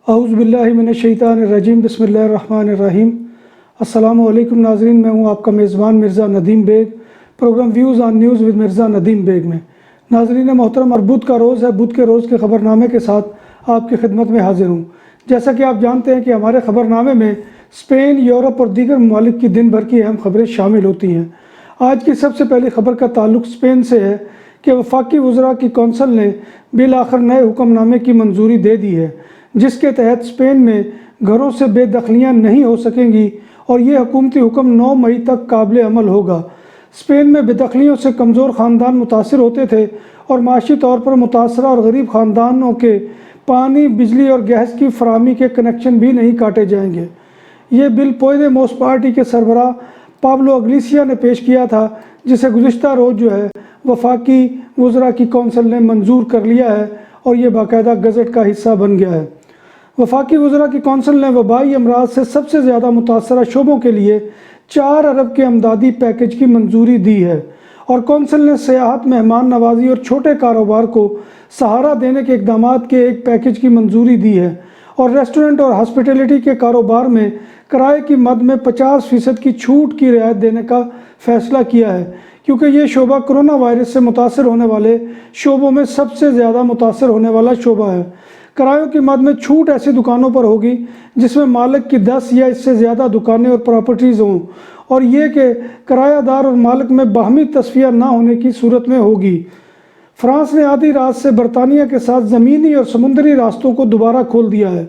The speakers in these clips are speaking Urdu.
اعوذ باللہ من الشیطان الرجیم بسم اللہ الرحمن الرحیم۔ السلام علیکم ناظرین، میں ہوں آپ کا میزبان Mirza Nadeem Baig, programme views on news with Mirza Nadeem Baig میں۔ ناظرین محترم، اور بدھ کا روز ہے، بدھ کے روز کے خبر نامے کے ساتھ آپ کی خدمت میں حاضر ہوں۔ جیسا کہ آپ جانتے ہیں کہ ہمارے خبر نامے میں اسپین، یورپ اور دیگر ممالک کی دن بھر کی اہم خبریں شامل ہوتی ہیں۔ آج کی سب سے پہلی خبر کا تعلق اسپین سے ہے کہ وفاقی وزراء کی کونسل نے بالآخر نئے حکم نامے کی منظوری دے دی ہے، جس کے تحت اسپین میں گھروں سے بے دخلیاں نہیں ہو سکیں گی اور یہ حکومتی حکم 9 مئی تک قابل عمل ہوگا۔ اسپین میں بے دخلیوں سے کمزور خاندان متاثر ہوتے تھے اور معاشی طور پر متاثرہ اور غریب خاندانوں کے پانی، بجلی اور گیس کی فراہمی کے کنیکشن بھی نہیں کاٹے جائیں گے۔ یہ بل پودیموس پارٹی کے سربراہ پابلو اگلیسیا نے پیش کیا تھا، جسے گزشتہ روز وفاقی وزراء کی کونسل نے منظور کر لیا ہے اور یہ باقاعدہ گزٹ کا حصہ بن گیا ہے۔ وفاقی وزراء کی کونسل نے وبائی امراض سے سب سے زیادہ متاثرہ شعبوں کے لیے 4 ارب کے امدادی پیکج کی منظوری دی ہے، اور کونسل نے سیاحت، مہمان نوازی اور چھوٹے کاروبار کو سہارا دینے کے اقدامات کے ایک پیکج کی منظوری دی ہے، اور ریسٹورنٹ اور ہاسپٹیلٹی کے کاروبار میں کرائے کی مد میں 50% کی چھوٹ کی رعایت دینے کا فیصلہ کیا ہے، کیونکہ یہ شعبہ کرونا وائرس سے متاثر ہونے والے شعبوں میں سب سے زیادہ متاثر ہونے والا شعبہ ہے۔ کرایوں کی مد میں چھوٹ ایسی دکانوں پر ہوگی جس میں مالک کی 10 یا اس سے زیادہ دکانیں اور پراپرٹیز ہوں، اور یہ کہ کرایہ دار اور مالک میں باہمی تصفیہ نہ ہونے کی صورت میں ہوگی۔ فرانس نے آدھی رات سے برطانیہ کے ساتھ زمینی اور سمندری راستوں کو دوبارہ کھول دیا ہے۔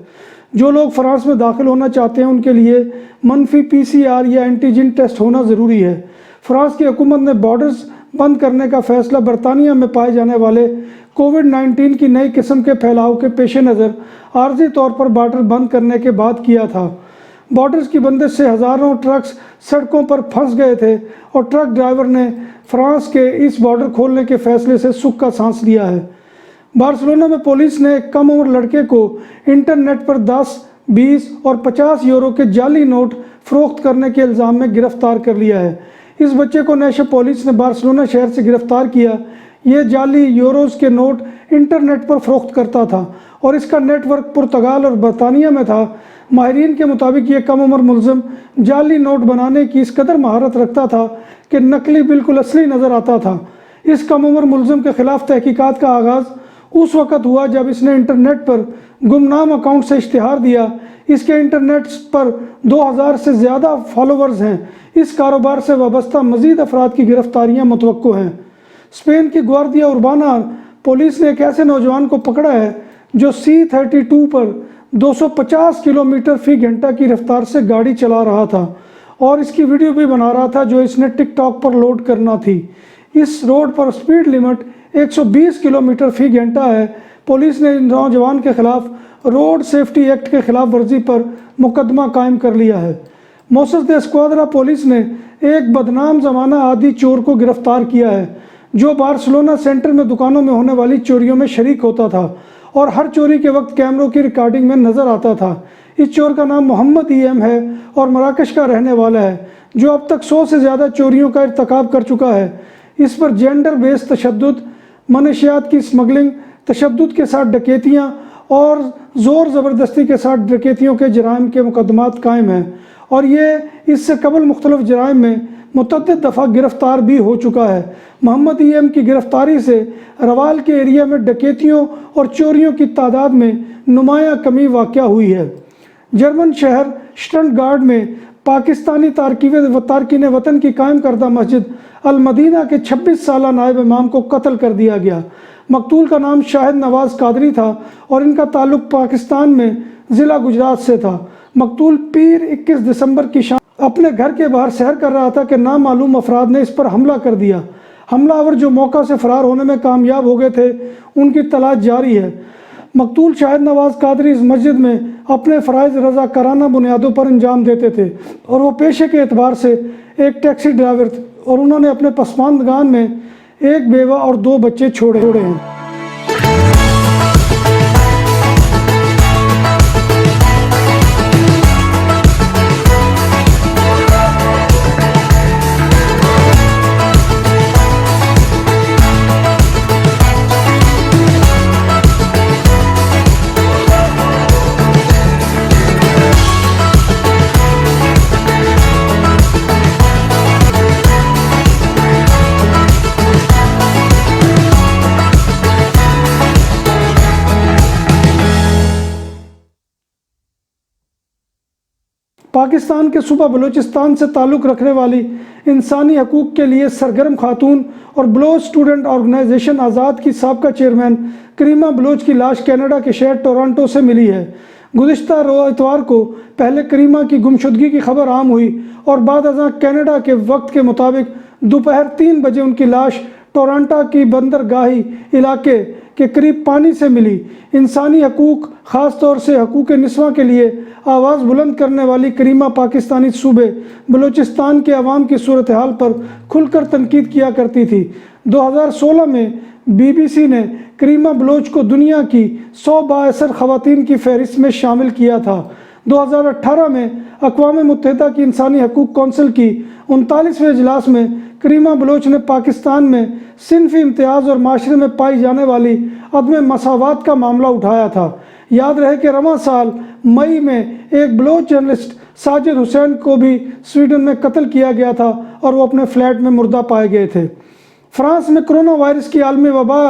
جو لوگ فرانس میں داخل ہونا چاہتے ہیں ان کے لیے منفی PCR یا اینٹیجن ٹیسٹ ہونا ضروری ہے۔ فرانس کی حکومت نے بارڈرز بند کرنے کا فیصلہ برطانیہ میں پائے جانے والے کووڈ-19 کی نئی قسم کے پھیلاؤ کے پیش نظر عارضی طور پر بارڈر بند کرنے کے بعد کیا تھا۔ بارڈرز کی بندش سے ہزاروں ٹرکس سڑکوں پر پھنس گئے تھے، اور ٹرک ڈرائیور نے فرانس کے اس بارڈر کھولنے کے فیصلے سے سکھ کا سانس لیا ہے۔ بارسلونا میں پولیس نے ایک کم عمر لڑکے کو انٹرنیٹ پر 10، 20 اور 50 یورو کے جعلی نوٹ فروخت کرنے کے الزام میں گرفتار کر لیا ہے۔ اس بچے کو نیشے پولیس نے بارسلونا شہر سے گرفتار کیا۔ یہ جعلی یوروز کے نوٹ انٹرنیٹ پر فروخت کرتا تھا، اور اس کا نیٹ ورک پرتگال اور برطانیہ میں تھا۔ ماہرین کے مطابق یہ کم عمر ملزم جعلی نوٹ بنانے کی اس قدر مہارت رکھتا تھا کہ نقلی بالکل اصلی نظر آتا تھا۔ اس کم عمر ملزم کے خلاف تحقیقات کا آغاز اس وقت ہوا جب اس نے انٹرنیٹ پر گمنام اکاؤنٹ سے اشتہار دیا۔ اس کے انٹرنیٹ پر 2000 سے زیادہ فالوورز ہیں۔ اس کاروبار سے وابستہ مزید افراد کی گرفتاریاں متوقع ہیں۔ اسپین کی گواردیا اربانا پولیس نے ایک ایسے نوجوان کو پکڑا ہے جو C32 پر 250 کلومیٹر فی گھنٹہ کی رفتار سے گاڑی چلا رہا تھا، اور اس کی ویڈیو بھی بنا رہا تھا جو اس نے ٹک ٹاک پر لوڈ کرنا تھی۔ اس روڈ پر سپیڈ لیمٹ 120 کلومیٹر فی گھنٹہ ہے۔ پولیس نے نوجوان کے خلاف روڈ سیفٹی ایکٹ کے خلاف ورزی پر مقدمہ قائم کر لیا ہے۔ موسس دے اسکواڈرا پولیس نے ایک بدنام زمانہ عادی چور کو گرفتار کیا ہے جو بارسلونا سینٹر میں دکانوں میں ہونے والی چوریوں میں شریک ہوتا تھا اور ہر چوری کے وقت کیمروں کی ریکارڈنگ میں نظر آتا تھا۔ اس چور کا نام محمد EM ہے اور مراکش کا رہنے والا ہے، جو اب تک 100 سے زیادہ چوریوں کا ارتکاب کر چکا ہے۔ اس پر جینڈر بیس تشدد، منشیات کی اسمگلنگ، تشدد کے ساتھ ڈکیتیاں اور زور زبردستی کے ساتھ ڈکیتیوں کے جرائم کے مقدمات قائم ہیں، اور یہ اس سے قبل مختلف جرائم میں متعدد دفعہ گرفتار بھی ہو چکا ہے۔ محمد EM کی گرفتاری سے روال کے ایریا میں ڈکیتیوں اور چوریوں کی تعداد میں نمایاں کمی واقع ہوئی ہے۔ جرمن شہر شٹٹگارٹ میں پاکستانی تارکین وطن کی قائم کردہ مسجد المدینہ کے 26 سالہ نائب امام کو قتل کر دیا گیا۔ مقتول کا نام شاہد نواز قادری تھا اور ان کا تعلق پاکستان میں ضلع گجرات سے تھا۔ مقتول پیر 21 دسمبر کی شام اپنے گھر کے باہر سیر کر رہا تھا کہ نامعلوم افراد نے اس پر حملہ کر دیا۔ حملہ آور جو موقع سے فرار ہونے میں کامیاب ہو گئے تھے، ان کی تلاش جاری ہے۔ مقتول شاہد نواز قادری اس مسجد میں اپنے فرائض رضاکارانہ بنیادوں پر انجام دیتے تھے، اور وہ پیشے کے اعتبار سے ایک ٹیکسی ڈرائیور تھے، اور انہوں نے اپنے پسماندگان میں ایک بیوہ اور 2 بچے چھوڑے ہیں۔ پاکستان کے صوبہ بلوچستان سے تعلق رکھنے والی انسانی حقوق کے لیے سرگرم خاتون اور بلوچ اسٹوڈنٹ آرگنائزیشن آزاد کی سابقہ چیئرمین کریمہ بلوچ کی لاش کینیڈا کے شہر ٹورانٹو سے ملی ہے۔ گزشتہ اتوار کو پہلے کریمہ کی گمشدگی کی خبر عام ہوئی اور بعد ازاں کینیڈا کے وقت کے مطابق دوپہر 3 بجے ان کی لاش ٹورانٹو کی بندرگاہی علاقے کے قریب پانی سے ملی۔ انسانی حقوق، خاص طور سے حقوق نسواں کے لیے آواز بلند کرنے والی کریمہ پاکستانی صوبے بلوچستان کے عوام کی صورتحال پر کھل کر تنقید کیا کرتی تھی۔ 2016 میں بی بی سی نے کریمہ بلوچ کو دنیا کی 100 بااثر خواتین کی فہرست میں شامل کیا تھا۔ 2018 میں اقوام متحدہ کی انسانی حقوق کونسل کی 39ویں اجلاس میں کریمہ بلوچ نے پاکستان میں صنفی امتیاز اور معاشرے میں پائی جانے والی عدم مساوات کا معاملہ اٹھایا تھا۔ یاد رہے کہ رواں سال مئی میں ایک بلوچ جرنلسٹ ساجد حسین کو بھی سویڈن میں قتل کیا گیا تھا اور وہ اپنے فلیٹ میں مردہ پائے گئے تھے۔ فرانس میں کرونا وائرس کی عالمی وبا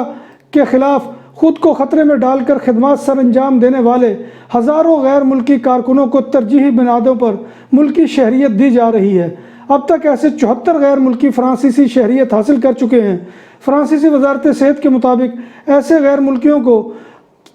کے خلاف خود کو خطرے میں ڈال کر خدمات سر انجام دینے والے ہزاروں غیر ملکی کارکنوں کو ترجیحی بنیادوں پر ملکی شہریت دی جا رہی ہے۔ اب تک ایسے 74 غیر ملکی فرانسیسی شہریت حاصل کر چکے ہیں۔ فرانسیسی وزارت صحت کے مطابق ایسے غیر ملکیوں کو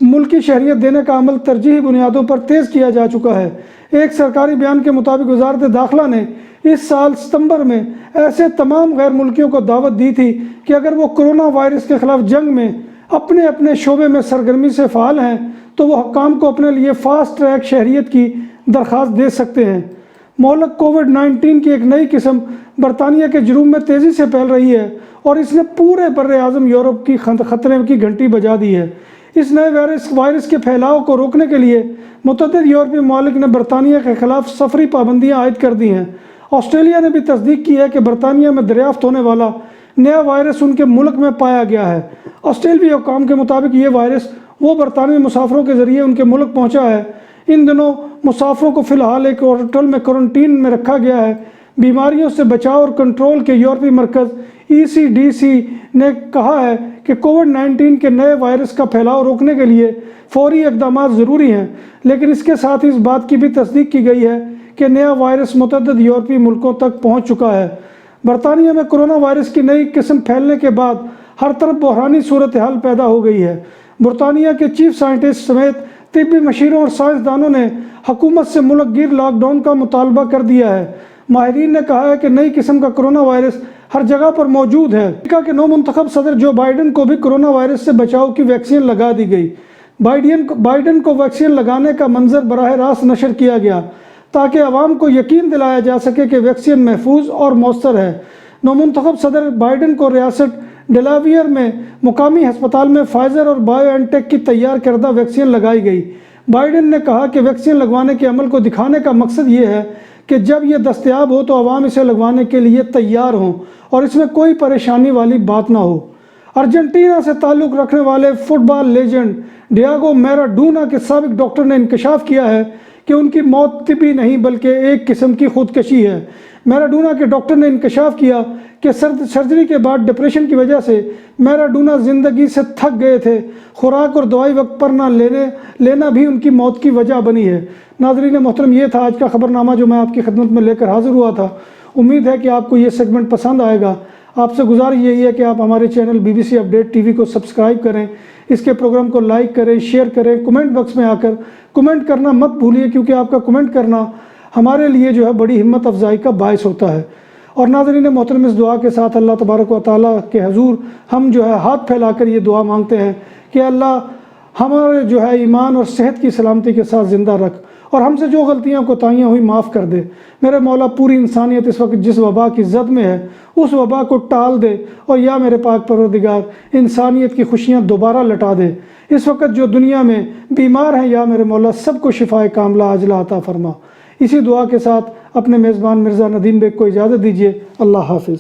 ملکی شہریت دینے کا عمل ترجیحی بنیادوں پر تیز کیا جا چکا ہے۔ ایک سرکاری بیان کے مطابق وزارت داخلہ نے اس سال ستمبر میں ایسے تمام غیر ملکیوں کو دعوت دی تھی کہ اگر وہ کرونا وائرس کے خلاف جنگ میں اپنے اپنے شعبے میں سرگرمی سے فعال ہیں تو وہ حکام کو اپنے لیے فاسٹ ٹریک شہریت کی درخواست دے سکتے ہیں۔ مہلک کووڈ-19 کی ایک نئی قسم برطانیہ کے جنوب میں تیزی سے پھیل رہی ہے اور اس نے پورے بر اعظم یورپ کی خطرے کی گھنٹی بجا دی ہے۔ اس نئے وائرس کے پھیلاؤ کو روکنے کے لیے متعدد یورپی ممالک نے برطانیہ کے خلاف سفری پابندیاں عائد کر دی ہیں۔ آسٹریلیا نے بھی تصدیق کی ہے کہ برطانیہ میں دریافت ہونے والا نیا وائرس ان کے ملک میں پایا گیا ہے۔ آسٹریلوی حکام کے مطابق یہ وائرس وہ برطانوی مسافروں کے ذریعے ان کے ملک پہنچا ہے۔ ان دنوں مسافروں کو فی الحال ایک ہوٹل میں کوارنٹین میں رکھا گیا ہے۔ بیماریوں سے بچاؤ اور کنٹرول کے یورپی مرکز ECDC نے کہا ہے کہ کووڈ-19 کے نئے وائرس کا پھیلاؤ روکنے کے لیے فوری اقدامات ضروری ہیں، لیکن اس کے ساتھ اس بات کی بھی تصدیق کی گئی ہے کہ نیا وائرس متعدد یورپی ملکوں تک پہنچ چکا ہے۔ برطانیہ میں کرونا وائرس کی نئی قسم پھیلنے کے بعد ہر طرف بحرانی صورتحال پیدا ہو گئی ہے۔ برطانیہ کے چیف سائنٹسٹ سمیت طبی مشیروں اور سائنسدانوں نے حکومت سے ملک گیر لاک ڈاؤن کا مطالبہ کر دیا ہے۔ ماہرین نے کہا ہے کہ نئی قسم کا کرونا وائرس ہر جگہ پر موجود ہے۔ امریکہ کے نو منتخب صدر جو بائیڈن کو بھی کرونا وائرس سے بچاؤ کی ویکسین لگا دی گئی۔ بائیڈن کو ویکسین لگانے کا منظر براہ راست نشر کیا گیا تاکہ عوام کو یقین دلایا جا سکے کہ ویکسین محفوظ اور مؤثر ہے۔ نو منتخب صدر بائیڈن کو ریاست ڈیلاویئر میں مقامی ہسپتال میں فائزر اور بایو این ٹیک کی تیار کردہ ویکسین لگائی گئی۔ بائیڈن نے کہا کہ ویکسین لگوانے کے عمل کو دکھانے کا مقصد یہ ہے کہ جب یہ دستیاب ہو تو عوام اسے لگوانے کے لیے تیار ہوں اور اس میں کوئی پریشانی والی بات نہ ہو۔ ارجنٹینا سے تعلق رکھنے والے فٹ بال لیجنڈ ڈیاگو میراڈونا کے سابق ڈاکٹر نے انکشاف کیا ہے کہ ان کی موت طبی نہیں بلکہ ایک قسم کی خودکشی ہے۔ میراڈونا کے ڈاکٹر نے انکشاف کیا کہ سرجری کے بعد ڈپریشن کی وجہ سے میراڈونا زندگی سے تھک گئے تھے۔ خوراک اور دوائی وقت پر نہ لینا بھی ان کی موت کی وجہ بنی ہے۔ ناظرین محترم، یہ تھا آج کا خبر نامہ جو میں آپ کی خدمت میں لے کر حاضر ہوا تھا۔ امید ہے کہ آپ کو یہ سیگمنٹ پسند آئے گا۔ آپ سے گزارش یہی ہے کہ آپ ہمارے چینل BBC اپڈیٹ TV کو سبسکرائب کریں، اس کے پروگرام کو لائک کریں، شیئر کریں، کمنٹ باکس میں آ کر کمنٹ کرنا مت بھولیے، کیونکہ آپ کا کمنٹ کرنا ہمارے لیے جو ہے بڑی ہمت افزائی کا باعث ہوتا ہے۔ اور ناظرین محترم، اس دعا کے ساتھ اللہ تبارک و تعالیٰ کے حضور ہم جو ہے ہاتھ پھیلا کر یہ دعا مانگتے ہیں کہ اللہ ہمارے جو ہے ایمان اور صحت کی سلامتی کے ساتھ زندہ رکھ اور ہم سے جو غلطیاں کوتاہیاں ہوئی معاف کر دے۔ میرے مولا، پوری انسانیت اس وقت جس وبا کی زد میں ہے اس وبا کو ٹال دے، اور یا میرے پاک پروردگار انسانیت کی خوشیاں دوبارہ لٹا دے۔ اس وقت جو دنیا میں بیمار ہیں یا میرے مولا سب کو شفائے کاملہ عاجلہ عطا فرما۔ اسی دعا کے ساتھ اپنے میزبان مرزا ندیم بیگ کو اجازت دیجیے۔ اللہ حافظ۔